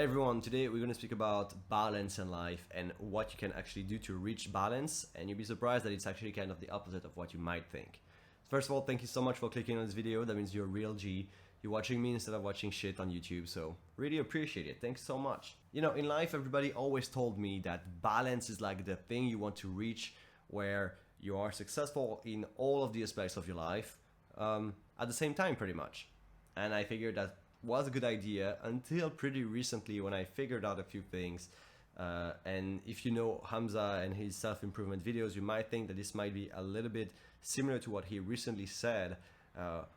Hey everyone, today we're going to speak about balance in life and what you can actually do to reach balance, and you'll be surprised that it's actually kind of the opposite of what you might think. First of all, thank you so much for clicking on this video. That means you're a real G. You're watching me instead of watching shit on YouTube, so really appreciate it. Thanks so much. You know, in life everybody always told me that balance is like the thing you want to reach where you are successful in all of the aspects of your life at the same time pretty much. And I figured that was a good idea until pretty recently when I figured out a few things. And if you know Hamza and his self-improvement videos, you might think that this might be a little bit similar to what he recently said,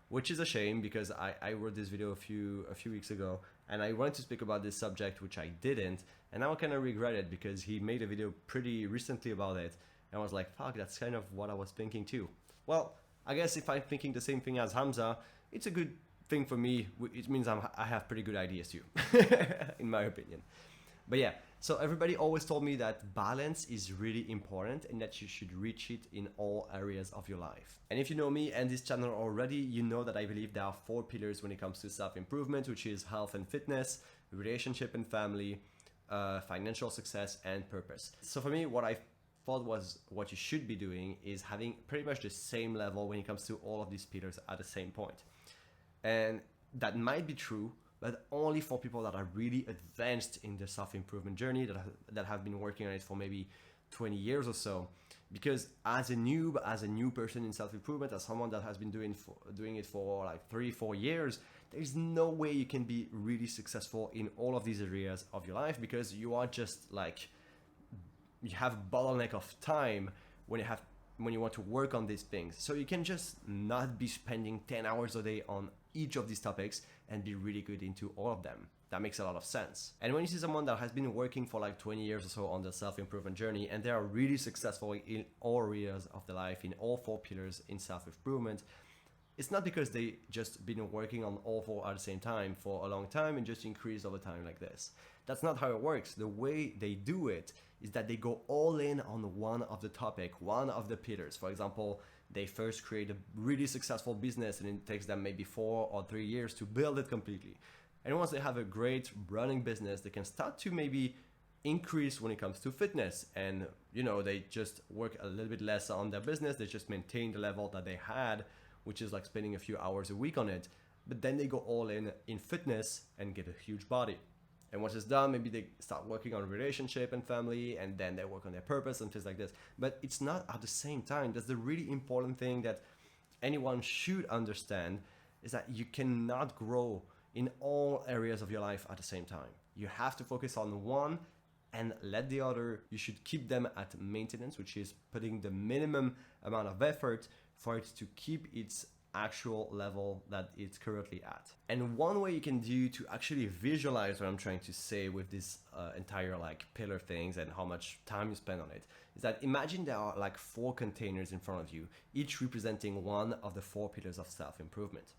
which is a shame because I wrote this video a few weeks ago and I wanted to speak about this subject, which I didn't, and now I kind of regret it because he made a video pretty recently about it and I was like, fuck, that's kind of what I was thinking too. Well, I guess if I'm thinking the same thing as Hamza, it's a good thing for me. It means I have pretty good ideas too, in my opinion. But yeah, so everybody always told me that balance is really important and that you should reach it in all areas of your life. And if you know me and this channel already, you know that I believe there are 4 pillars when it comes to self-improvement, which is health and fitness, relationship and family, financial success, and purpose. So for me, what I thought was what you should be doing is having pretty much the same level when it comes to all of these pillars at the same point. And that might be true, but only for people that are really advanced in the self-improvement journey, that have been working on it for maybe 20 years or so. Because as a noob, as a new person in self-improvement, as someone that has been doing it for like 3-4 years, there's no way you can be really successful in all of these areas of your life because you are just like, you have a bottleneck of time when you want to work on these things. So you can just not be spending 10 hours a day on each of these topics and be really good into all of them. That makes a lot of sense. And when you see someone that has been working for like 20 years or so on the self-improvement journey and they are really successful in all areas of their life, in all 4 pillars in self-improvement, it's not because they just been working on all 4 at the same time for a long time and just increase over time like this. That's not how it works. The way they do it is that they go all in on one of the topic, one of the pillars. For example, they first create a really successful business and it takes them maybe 4 or 3 years to build it completely. And once they have a great running business, they can start to maybe increase when it comes to fitness. And, you know, they just work a little bit less on their business. They just maintain the level that they had, which is like spending a few hours a week on it. But then they go all in fitness and get a huge body. And once it's done, maybe they start working on relationship and family, and then they work on their purpose and things like this. But it's not at the same time. That's the really important thing that anyone should understand, is that you cannot grow in all areas of your life at the same time. You have to focus on one and let the other, you should keep them at maintenance, which is putting the minimum amount of effort for it to keep its actual level that it's currently at. And one way you can do to actually visualize what I'm trying to say with this entire like pillar things and how much time you spend on it is that imagine there are like 4 containers in front of you, each representing one of the 4 pillars of self-improvement.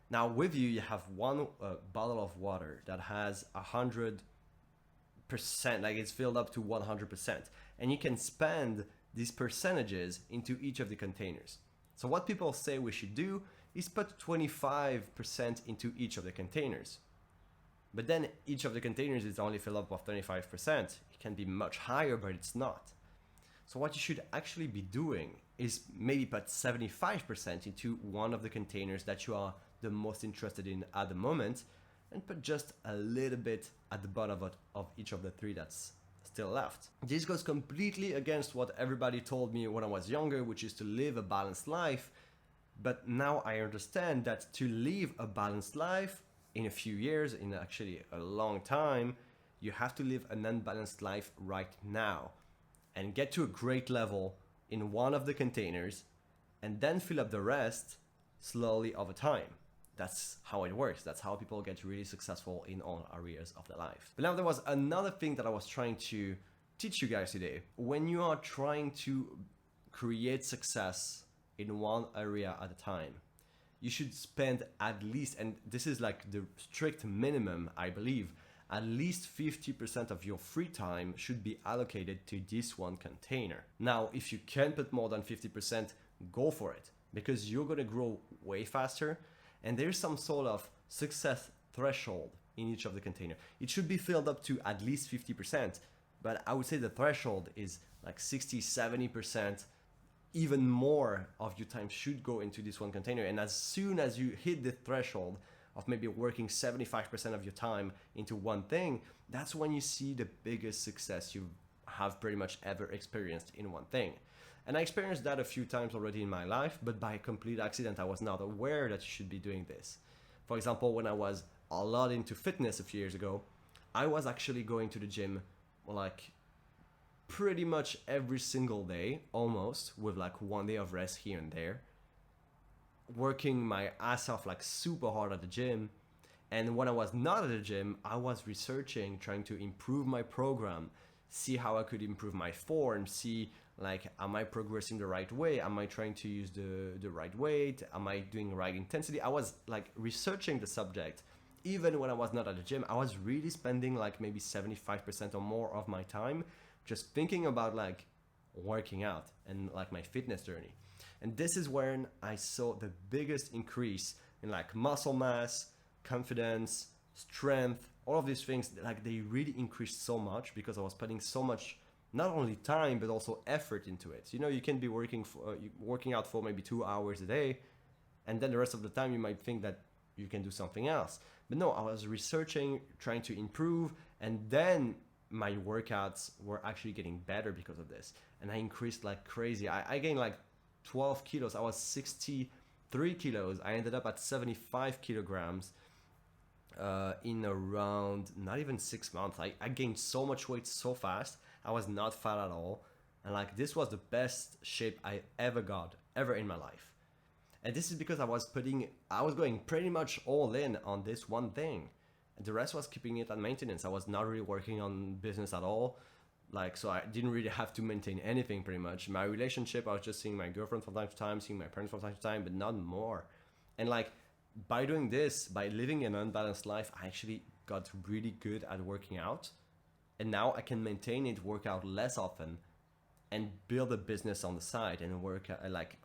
Now with you have one bottle of water that has 100%, like it's filled up to 100%, and you can spend these percentages into each of the containers. So what people say we should do is put 25% into each of the containers. But then each of the containers is only filled up with 25%. It can be much higher, but it's not. So what you should actually be doing is maybe put 75% into one of the containers that you are the most interested in at the moment, and put just a little bit at the bottom of each of the 3 that's still left. This goes completely against what everybody told me when I was younger, which is to live a balanced life. But now I understand that to live a balanced life in a few years, in actually a long time, you have to live an unbalanced life right now and get to a great level in one of the containers and then fill up the rest slowly over time. That's how it works. That's how people get really successful in all areas of their life. But now there was another thing that I was trying to teach you guys today. When you are trying to create success in one area at a time, you should spend at least, and this is like the strict minimum, I believe, at least 50% of your free time should be allocated to this one container. Now, if you can put more than 50%, go for it, because you're gonna grow way faster. And there's some sort of success threshold in each of the container. It should be filled up to at least 50%, but I would say the threshold is like 60, 70%. Even more of your time should go into this one container. And as soon as you hit the threshold of maybe working 75% of your time into one thing, that's when you see the biggest success you have pretty much ever experienced in one thing. And I experienced that a few times already in my life, but by complete accident, I was not aware that you should be doing this. For example, when I was a lot into fitness a few years ago, I was actually going to the gym like pretty much every single day, almost, with like one day of rest here and there, working my ass off like super hard at the gym. And when I was not at the gym, I was researching, trying to improve my program, see how I could improve my form, see like, am I progressing the right way? Am I trying to use the right weight? Am I doing the right intensity? I was like researching the subject. Even when I was not at the gym, I was really spending like maybe 75% or more of my time just thinking about like working out and like my fitness journey. And this is when I saw the biggest increase in like muscle mass, confidence, strength, all of these things. Like they really increased so much because I was putting so much, not only time, but also effort into it. You know, you can be working out for maybe 2 hours a day, and then the rest of the time you might think that you can do something else. But no, I was researching, trying to improve, and then my workouts were actually getting better because of this. And I increased like crazy. I gained like 12 kilos. I was 63 kilos. I ended up at 75 kilograms in around not even 6 months. I gained so much weight so fast. I was not fat at all. And like this was the best shape I ever got, ever in my life. And this is because I was going pretty much all in on this one thing. And the rest was keeping it at maintenance. I was not really working on business at all. Like, so I didn't really have to maintain anything pretty much. My relationship, I was just seeing my girlfriend from time to time, seeing my parents from time to time, but not more. And like, by doing this, by living an unbalanced life, I actually got really good at working out. And now I can maintain it, work out less often, and build a business on the side and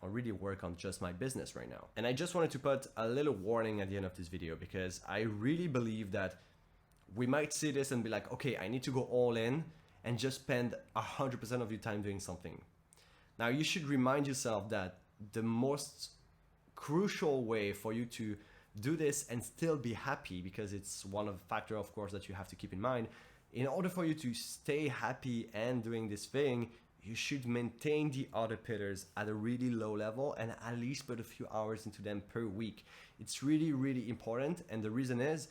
really work on just my business right now. And I just wanted to put a little warning at the end of this video, because I really believe that we might see this and be like, okay, I need to go all in and just spend 100% of your time doing something. Now you should remind yourself that the most crucial way for you to do this and still be happy, because it's one of the factors, of course, that you have to keep in mind. In order for you to stay happy and doing this thing, you should maintain the other pillars at a really low level and at least put a few hours into them per week. It's really, really important. And the reason is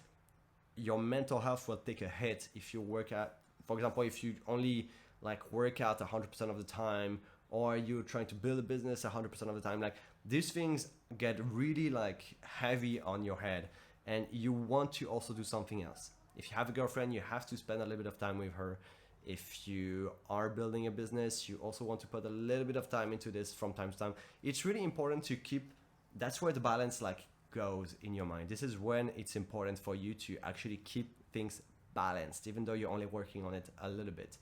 your mental health will take a hit if you work out. For example, if you only like work out 100% of the time, or you're trying to build a business 100% of the time, like these things get really like heavy on your head, and you want to also do something else. If you have a girlfriend, you have to spend a little bit of time with her. If you are building a business, you also want to put a little bit of time into this from time to time. It's really important to keep, that's where the balance like goes in your mind. This is when it's important for you to actually keep things balanced, even though you're only working on it a little bit.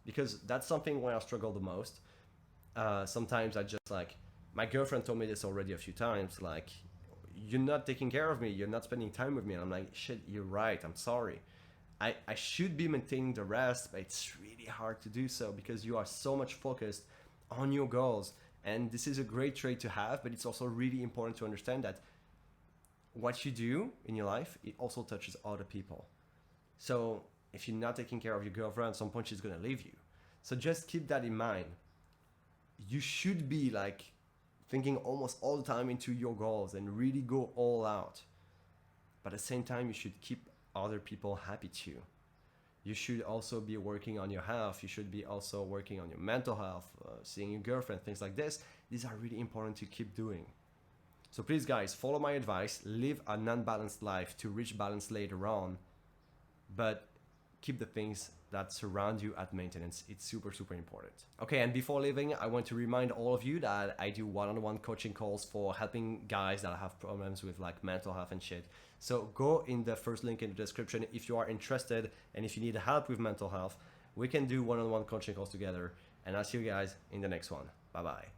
Because that's something where I struggle the most. Sometimes I just like, my girlfriend told me this already a few times, like, you're not taking care of me, you're not spending time with me. And I'm like, shit, you're right, I'm sorry. I should be maintaining the rest, but it's really hard to do so because you are so much focused on your goals. And this is a great trait to have, but it's also really important to understand that what you do in your life, it also touches other people. So if you're not taking care of your girlfriend, at some point she's gonna leave you. So just keep that in mind. You should be like thinking almost all the time into your goals and really go all out. But at the same time, you should keep other people happy too. You should also be working on your health. You should be also working on your mental health, seeing your girlfriend, things like this. These are really important to keep doing. So please guys, follow my advice, live an unbalanced life to reach balance later on, but keep the things that surround you at maintenance. It's super, super important. Okay, and before leaving, I want to remind all of you that I do one-on-one coaching calls for helping guys that have problems with like mental health and shit. So go in the first link in the description if you are interested, and if you need help with mental health, we can do one-on-one coaching calls together. And I'll see you guys in the next one. Bye-bye.